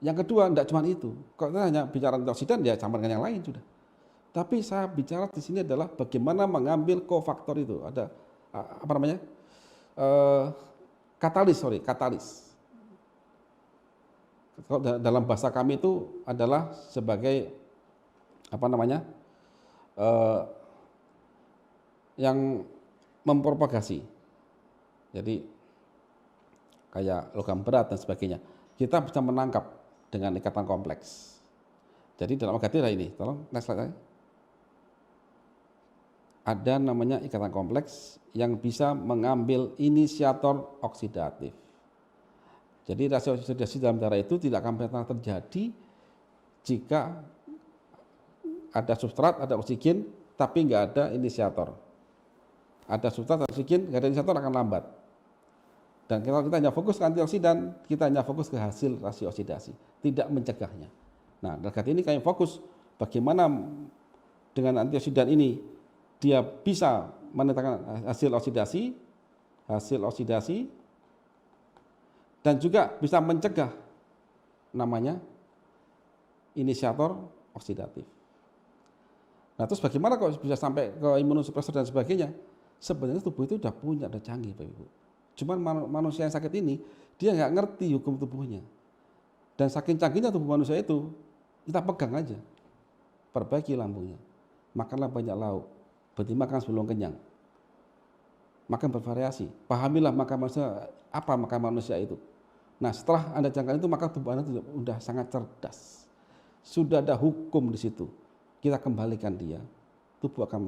Yang kedua, tidak cuma itu. Kalau kita hanya bicara antioksidan, ya sama dengan yang lain sudah. Tapi saya bicara di sini adalah bagaimana mengambil kofaktor itu. Ada apa namanya? Katalis. Kalau dalam bahasa kami itu adalah sebagai apa namanya? Yang mempropagasi. Jadi kayak logam berat dan sebagainya. Kita bisa menangkap dengan ikatan kompleks. Jadi dalam Algati ada ini, tolong next slide. Ada namanya ikatan kompleks yang bisa mengambil inisiator oksidatif. Jadi rasio oksidasi dalam darah itu tidak akan pernah terjadi jika ada substrat, ada oksigen, tapi nggak ada inisiator. Ada substrat, ada oksigen, nggak ada inisiator akan lambat. Dan kalau kita hanya fokus ke antioksidan, kita hanya fokus ke hasil rasio oksidasi, tidak mencegahnya. Nah, dari ini kami fokus bagaimana dengan antioksidan ini dia bisa menetapkan hasil oksidasi, dan juga bisa mencegah namanya inisiator oksidatif. Nah, terus bagaimana kalau bisa sampai ke imunosupresor dan sebagainya? Sebenarnya tubuh itu sudah punya, sudah canggih, Bapak Ibu. Cuman manusia yang sakit ini, dia nggak ngerti hukum tubuhnya. Dan saking canggihnya tubuh manusia itu, kita pegang aja. Perbaiki lambungnya. Makanlah banyak lauk. Berhenti makan sebelum kenyang. Makan bervariasi. Pahamilah makan manusia, apa makan manusia itu. Nah, setelah Anda jangkau itu, maka tubuh Anda sudah sangat cerdas. Sudah ada hukum di situ. Kita kembalikan dia. Tubuh akan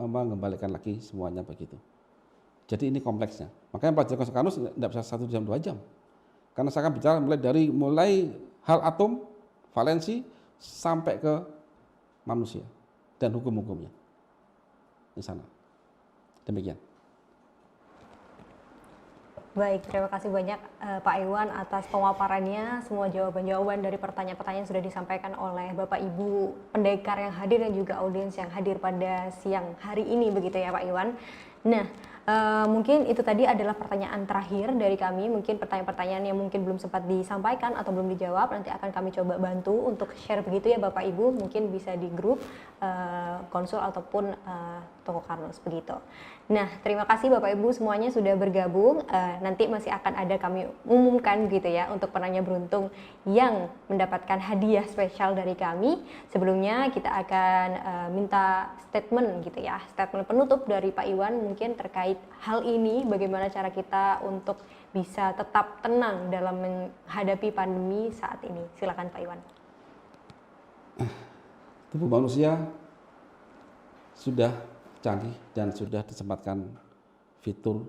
mengembalikan lagi semuanya begitu. Jadi ini kompleksnya. Makanya pelajaran konsep Karnus tidak bisa 1 jam 2 jam. Karena saya akan bicara mulai hal atom, valensi, sampai ke manusia dan hukum-hukumnya di sana. Demikian. Baik, terima kasih banyak Pak Iwan atas pemaparannya. Semua jawaban-jawaban dari pertanyaan-pertanyaan sudah disampaikan oleh Bapak Ibu pendekar yang hadir dan juga audiens yang hadir pada siang hari ini begitu ya Pak Iwan. Nah, mungkin itu tadi adalah pertanyaan terakhir dari kami. Mungkin pertanyaan-pertanyaan yang mungkin belum sempat disampaikan atau belum dijawab, nanti akan kami coba bantu untuk share begitu ya Bapak Ibu. Mungkin bisa di grup konsul ataupun toko Karnus begitu. Nah, terima kasih Bapak Ibu semuanya sudah bergabung. Nanti masih akan ada kami umumkan gitu ya untuk penanya beruntung yang mendapatkan hadiah spesial dari kami. Sebelumnya kita akan minta statement gitu ya, statement penutup dari Pak Iwan mungkin terkait hal ini, bagaimana cara kita untuk bisa tetap tenang dalam menghadapi pandemi saat ini. Silakan Pak Iwan. Tubuh manusia sudah canggih dan sudah disempatkan fitur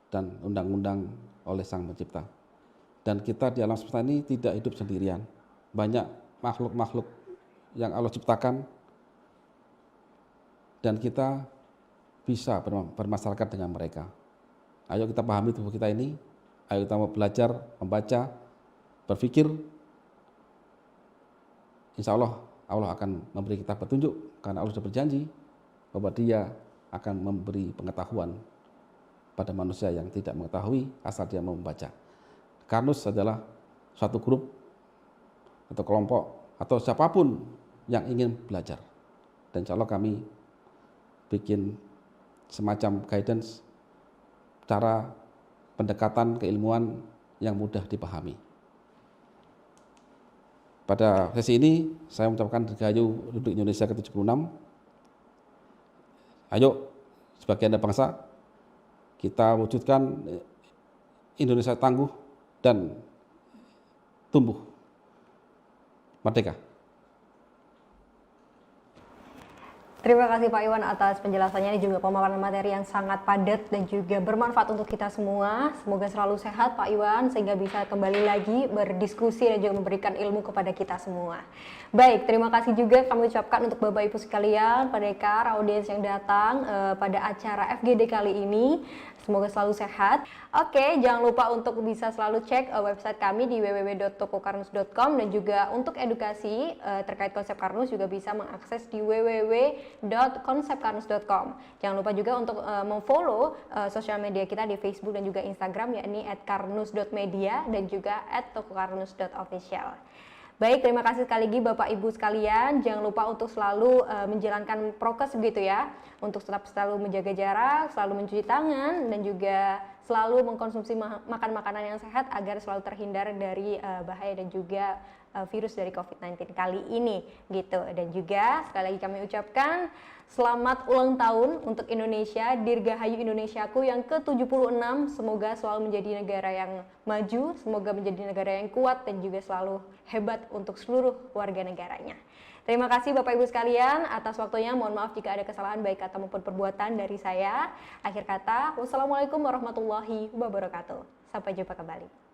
dan undang-undang oleh Sang Pencipta. Dan kita di alam semesta ini tidak hidup sendirian. Banyak makhluk-makhluk yang Allah ciptakan dan kita bisa bermasyarakat dengan mereka. Ayo kita pahami tubuh kita ini, ayo kita mau belajar, membaca, berpikir. Insya Allah, Allah akan memberi kita petunjuk karena Allah sudah berjanji bahwa Dia akan memberi pengetahuan pada manusia yang tidak mengetahui asal dia mau membaca. Karnus adalah suatu grup atau kelompok atau siapapun yang ingin belajar. Dan insya Allah kami bikin semacam guidance cara pendekatan keilmuan yang mudah dipahami. Pada sesi ini saya mengucapkan Dirgahayu Republik Indonesia ke-76. Ayo sebagai anak bangsa kita wujudkan Indonesia tangguh dan tumbuh merdeka. Terima kasih Pak Iwan atas penjelasannya, ini juga pemaparan materi yang sangat padat dan juga bermanfaat untuk kita semua. Semoga selalu sehat Pak Iwan sehingga bisa kembali lagi berdiskusi dan juga memberikan ilmu kepada kita semua. Baik, terima kasih juga kami ucapkan untuk Bapak Ibu sekalian, pendekar, audiens yang datang pada acara FGD kali ini. Semoga selalu sehat. Oke, jangan lupa untuk bisa selalu cek website kami di www.tokokarnus.com dan juga untuk edukasi terkait konsep Karnus juga bisa mengakses di www.konsepkarnus.com. Jangan lupa juga untuk memfollow sosial media kita di Facebook dan juga Instagram yakni @karnus.media dan juga @tokokarnus.official. Baik, terima kasih sekali lagi Bapak Ibu sekalian. Jangan lupa untuk selalu menjalankan prokes begitu ya. Untuk tetap selalu menjaga jarak, selalu mencuci tangan, dan juga selalu mengkonsumsi makan makanan yang sehat agar selalu terhindar dari bahaya dan juga virus dari COVID-19 kali ini gitu. Dan juga sekali lagi kami ucapkan selamat ulang tahun untuk Indonesia, Dirgahayu Indonesiaku yang ke-76. Semoga selalu menjadi negara yang maju, semoga menjadi negara yang kuat dan juga selalu hebat untuk seluruh warga negaranya. Terima kasih Bapak Ibu sekalian atas waktunya. Mohon maaf jika ada kesalahan baik kata maupun perbuatan dari saya. Akhir kata, wassalamualaikum warahmatullahi wabarakatuh. Sampai jumpa kembali.